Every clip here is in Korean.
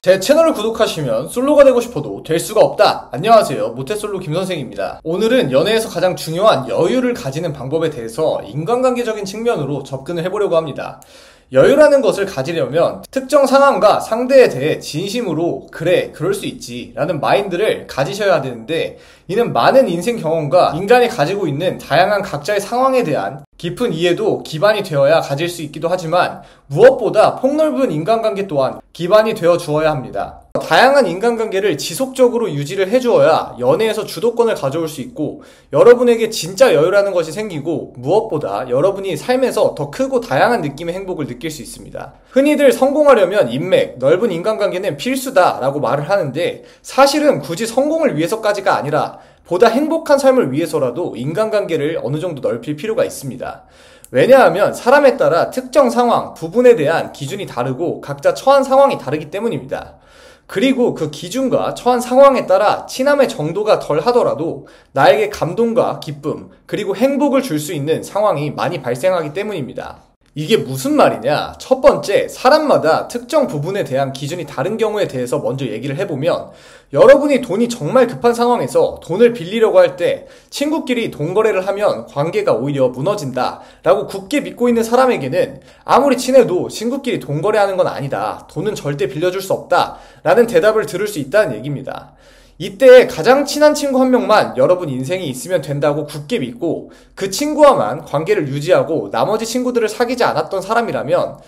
제 채널을 구독하시면 솔로가 되고 싶어도 될 수가 없다. 안녕하세요, 모태솔로 김선생입니다. 오늘은 연애에서 가장 중요한 여유를 가지는 방법에 대해서 인간관계적인 측면으로 접근을 해보려고 합니다. 여유라는 것을 가지려면 특정 상황과 상대에 대해 진심으로 그래, 그럴 수 있지 라는 마인드를 가지셔야 되는데, 이는 많은 인생 경험과 인간이 가지고 있는 다양한 각자의 상황에 대한 깊은 이해도 기반이 되어야 가질 수 있기도 하지만, 무엇보다 폭넓은 인간관계 또한 기반이 되어 주어야 합니다. 다양한 인간관계를 지속적으로 유지를 해주어야 연애에서 주도권을 가져올 수 있고, 여러분에게 진짜 여유라는 것이 생기고, 무엇보다 여러분이 삶에서 더 크고 다양한 느낌의 행복을 느낄 수 있습니다. 흔히들 성공하려면 인맥, 넓은 인간관계는 필수다라고 말을 하는데, 사실은 굳이 성공을 위해서까지가 아니라 보다 행복한 삶을 위해서라도 인간관계를 어느 정도 넓힐 필요가 있습니다. 왜냐하면 사람에 따라 특정 상황, 부분에 대한 기준이 다르고 각자 처한 상황이 다르기 때문입니다. 그리고 그 기준과 처한 상황에 따라 친함의 정도가 덜 하더라도 나에게 감동과 기쁨, 그리고 행복을 줄 수 있는 상황이 많이 발생하기 때문입니다. 이게 무슨 말이냐? 첫 번째, 사람마다 특정 부분에 대한 기준이 다른 경우에 대해서 먼저 얘기를 해보면, 여러분이 돈이 정말 급한 상황에서 돈을 빌리려고 할 때 친구끼리 돈 거래를 하면 관계가 오히려 무너진다 라고 굳게 믿고 있는 사람에게는 아무리 친해도 친구끼리 돈 거래하는 건 아니다, 돈은 절대 빌려줄 수 없다 라는 대답을 들을 수 있다는 얘기입니다. 이때 가장 친한 친구 한 명만 여러분 인생에 있으면 된다고 굳게 믿고 그 친구와만 관계를 유지하고 나머지 친구들을 사귀지 않았던 사람이라면,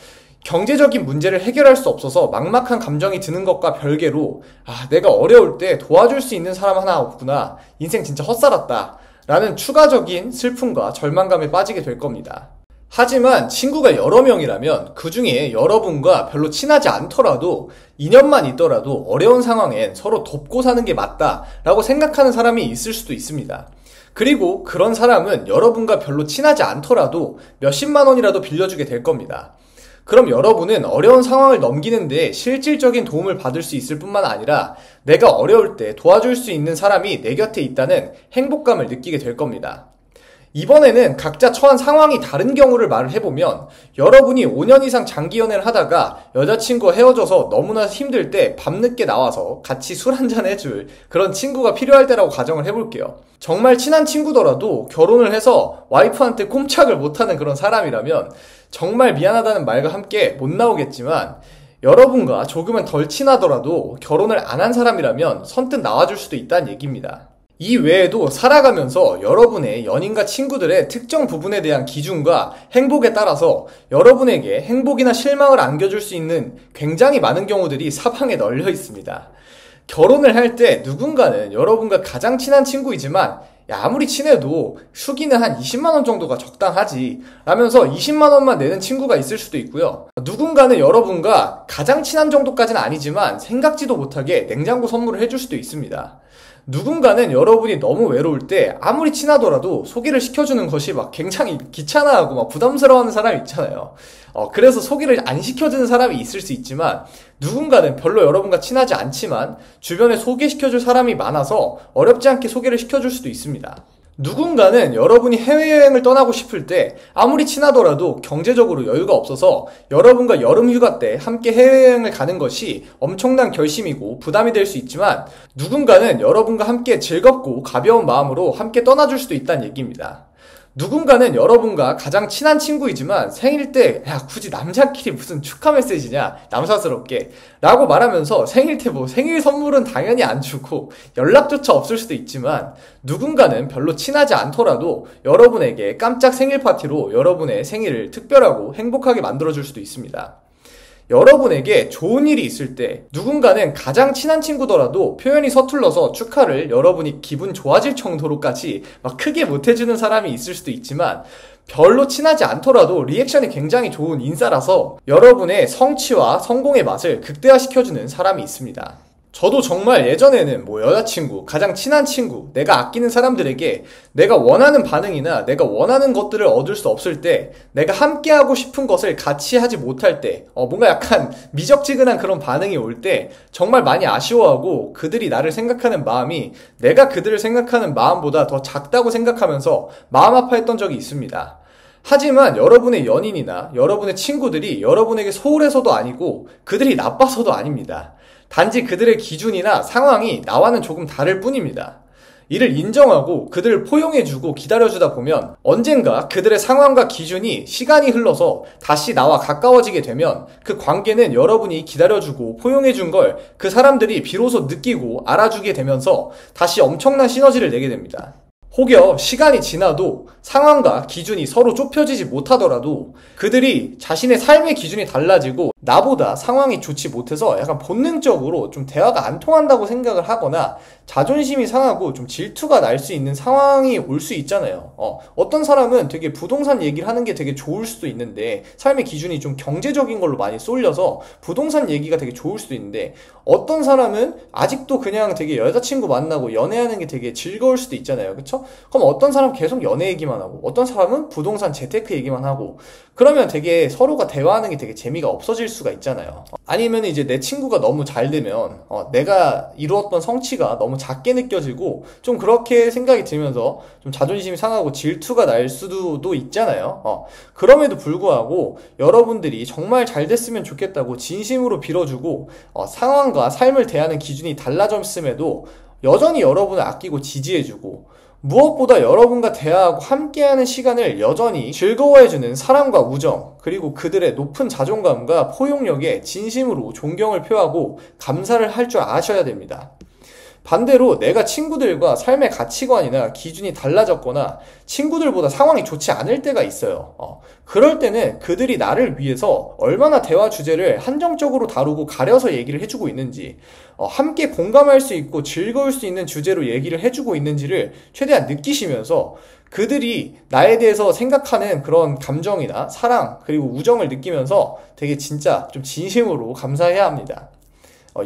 경제적인 문제를 해결할 수 없어서 막막한 감정이 드는 것과 별개로 내가 어려울 때 도와줄 수 있는 사람 하나 없구나, 인생 진짜 헛살았다 라는 추가적인 슬픔과 절망감에 빠지게 될 겁니다. 하지만 친구가 여러 명이라면 그 중에 여러분과 별로 친하지 않더라도 인연만 있더라도 어려운 상황엔 서로 돕고 사는 게 맞다라고 생각하는 사람이 있을 수도 있습니다. 그리고 그런 사람은 여러분과 별로 친하지 않더라도 몇십만 원이라도 빌려주게 될 겁니다. 그럼 여러분은 어려운 상황을 넘기는데 실질적인 도움을 받을 수 있을 뿐만 아니라 내가 어려울 때 도와줄 수 있는 사람이 내 곁에 있다는 행복감을 느끼게 될 겁니다. 이번에는 각자 처한 상황이 다른 경우를 말을 해보면, 여러분이 5년 이상 장기 연애를 하다가 여자친구와 헤어져서 너무나 힘들 때 밤늦게 나와서 같이 술 한잔 해줄 그런 친구가 필요할 때라고 가정을 해볼게요. 정말 친한 친구더라도 결혼을 해서 와이프한테 꼼짝을 못하는 그런 사람이라면 정말 미안하다는 말과 함께 못 나오겠지만, 여러분과 조금은 덜 친하더라도 결혼을 안 한 사람이라면 선뜻 나와줄 수도 있다는 얘기입니다. 이 외에도 살아가면서 여러분의 연인과 친구들의 특정 부분에 대한 기준과 행복에 따라서 여러분에게 행복이나 실망을 안겨줄 수 있는 굉장히 많은 경우들이 사방에 널려 있습니다. 결혼을 할 때 누군가는 여러분과 가장 친한 친구이지만 아무리 친해도 수기는 한 20만원 정도가 적당하지 라면서 20만원만 내는 친구가 있을 수도 있고요. 누군가는 여러분과 가장 친한 정도까지는 아니지만 생각지도 못하게 냉장고 선물을 해줄 수도 있습니다. 누군가는 여러분이 너무 외로울 때 아무리 친하더라도 소개를 시켜주는 것이 막 굉장히 귀찮아하고 막 부담스러워하는 사람이 있잖아요. 그래서 소개를 안 시켜주는 사람이 있을 수 있지만, 누군가는 별로 여러분과 친하지 않지만 주변에 소개시켜줄 사람이 많아서 어렵지 않게 소개를 시켜줄 수도 있습니다. 누군가는 여러분이 해외여행을 떠나고 싶을 때 아무리 친하더라도 경제적으로 여유가 없어서 여러분과 여름 휴가 때 함께 해외여행을 가는 것이 엄청난 결심이고 부담이 될 수 있지만, 누군가는 여러분과 함께 즐겁고 가벼운 마음으로 함께 떠나줄 수도 있다는 얘기입니다. 누군가는 여러분과 가장 친한 친구이지만 생일 때 굳이 남자끼리 무슨 축하 메시지냐, 남사스럽게 라고 말하면서 생일 때 생일 선물은 당연히 안 주고 연락조차 없을 수도 있지만, 누군가는 별로 친하지 않더라도 여러분에게 깜짝 생일 파티로 여러분의 생일을 특별하고 행복하게 만들어줄 수도 있습니다. 여러분에게 좋은 일이 있을 때 누군가는 가장 친한 친구더라도 표현이 서툴러서 축하를 여러분이 기분 좋아질 정도로까지 막 크게 못해주는 사람이 있을 수도 있지만, 별로 친하지 않더라도 리액션이 굉장히 좋은 인싸라서 여러분의 성취와 성공의 맛을 극대화시켜주는 사람이 있습니다. 저도 정말 예전에는 여자친구, 가장 친한 친구, 내가 아끼는 사람들에게 내가 원하는 반응이나 내가 원하는 것들을 얻을 수 없을 때, 내가 함께하고 싶은 것을 같이 하지 못할 때, 뭔가 약간 미적지근한 그런 반응이 올 때 정말 많이 아쉬워하고, 그들이 나를 생각하는 마음이 내가 그들을 생각하는 마음보다 더 작다고 생각하면서 마음 아파했던 적이 있습니다. 하지만 여러분의 연인이나 여러분의 친구들이 여러분에게 소홀해서도 아니고 그들이 나빠서도 아닙니다. 단지 그들의 기준이나 상황이 나와는 조금 다를 뿐입니다. 이를 인정하고 그들을 포용해주고 기다려주다 보면 언젠가 그들의 상황과 기준이 시간이 흘러서 다시 나와 가까워지게 되면 그 관계는 여러분이 기다려주고 포용해준 걸 그 사람들이 비로소 느끼고 알아주게 되면서 다시 엄청난 시너지를 내게 됩니다. 혹여 시간이 지나도 상황과 기준이 서로 좁혀지지 못하더라도 그들이 자신의 삶의 기준이 달라지고 나보다 상황이 좋지 못해서 약간 본능적으로 좀 대화가 안 통한다고 생각을 하거나 자존심이 상하고 좀 질투가 날 수 있는 상황이 올 수 있잖아요. 어떤 사람은 되게 부동산 얘기를 하는 게 되게 좋을 수도 있는데 삶의 기준이 좀 경제적인 걸로 많이 쏠려서 부동산 얘기가 되게 좋을 수도 있는데 어떤 사람은 아직도 그냥 되게 여자친구 만나고 연애하는 게 되게 즐거울 수도 있잖아요. 그쵸? 그럼 어떤 사람은 계속 연애 얘기만 하고 어떤 사람은 부동산 재테크 얘기만 하고 그러면 되게 서로가 대화하는 게 되게 재미가 없어질 수가 있잖아요. 아니면 이제 내 친구가 너무 잘 되면 내가 이루었던 성취가 너무 작게 느껴지고 좀 그렇게 생각이 들면서 좀 자존심이 상하고 질투가 날 수도 있잖아요. 그럼에도 불구하고 여러분들이 정말 잘 됐으면 좋겠다고 진심으로 빌어주고 상황과 삶을 대하는 기준이 달라졌음에도 여전히 여러분을 아끼고 지지해주고 무엇보다 여러분과 대화하고 함께하는 시간을 여전히 즐거워해주는 사랑과 우정, 그리고 그들의 높은 자존감과 포용력에 진심으로 존경을 표하고 감사를 할 줄 아셔야 됩니다. 반대로 내가 친구들과 삶의 가치관이나 기준이 달라졌거나 친구들보다 상황이 좋지 않을 때가 있어요. 그럴 때는 그들이 나를 위해서 얼마나 대화 주제를 한정적으로 다루고 가려서 얘기를 해주고 있는지, 함께 공감할 수 있고 즐거울 수 있는 주제로 얘기를 해주고 있는지를 최대한 느끼시면서 그들이 나에 대해서 생각하는 그런 감정이나 사랑 그리고 우정을 느끼면서 되게 진짜 좀 진심으로 감사해야 합니다.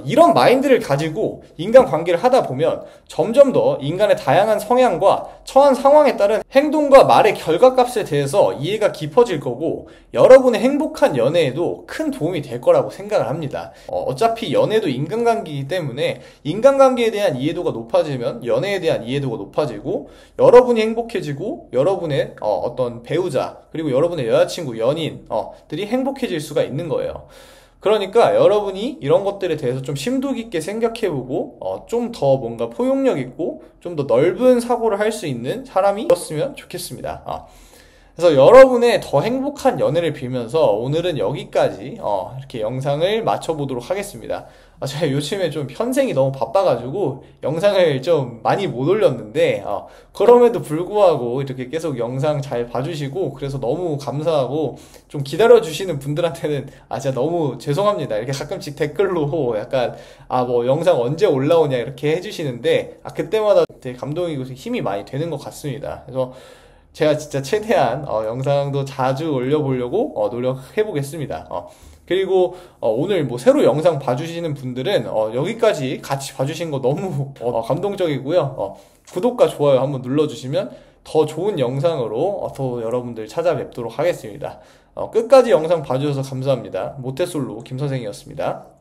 이런 마인드를 가지고 인간관계를 하다 보면 점점 더 인간의 다양한 성향과 처한 상황에 따른 행동과 말의 결과값에 대해서 이해가 깊어질 거고 여러분의 행복한 연애에도 큰 도움이 될 거라고 생각을 합니다. 어차피 연애도 인간관계이기 때문에 인간관계에 대한 이해도가 높아지면 연애에 대한 이해도가 높아지고 여러분이 행복해지고 여러분의 어떤 배우자 그리고 여러분의 여자친구, 연인들이 행복해질 수가 있는 거예요. 그러니까 여러분이 이런 것들에 대해서 좀 심도 깊게 생각해보고 좀 더 뭔가 포용력 있고 좀 더 넓은 사고를 할 수 있는 사람이 되었으면 좋겠습니다. 그래서 여러분의 더 행복한 연애를 빌면서 오늘은 여기까지 이렇게 영상을 마쳐보도록 하겠습니다. 제가 요즘에 좀 현생이 너무 바빠가지고 영상을 좀 많이 못 올렸는데 그럼에도 불구하고 이렇게 계속 영상 잘 봐주시고 그래서 너무 감사하고 좀 기다려주시는 분들한테는 진짜 너무 죄송합니다. 이렇게 가끔씩 댓글로 약간 뭐 영상 언제 올라오냐 이렇게 해주시는데 그때마다 되게 감동이고 힘이 많이 되는 것 같습니다. 그래서 제가 진짜 최대한 영상도 자주 올려보려고 노력해 보겠습니다. 그리고 오늘 뭐 새로 영상 봐주시는 분들은 여기까지 같이 봐주신 거 너무 감동적이고요. 구독과 좋아요 한번 눌러주시면 더 좋은 영상으로 더 여러분들 찾아뵙도록 하겠습니다. 끝까지 영상 봐주셔서 감사합니다. 모태솔로 김선생이었습니다.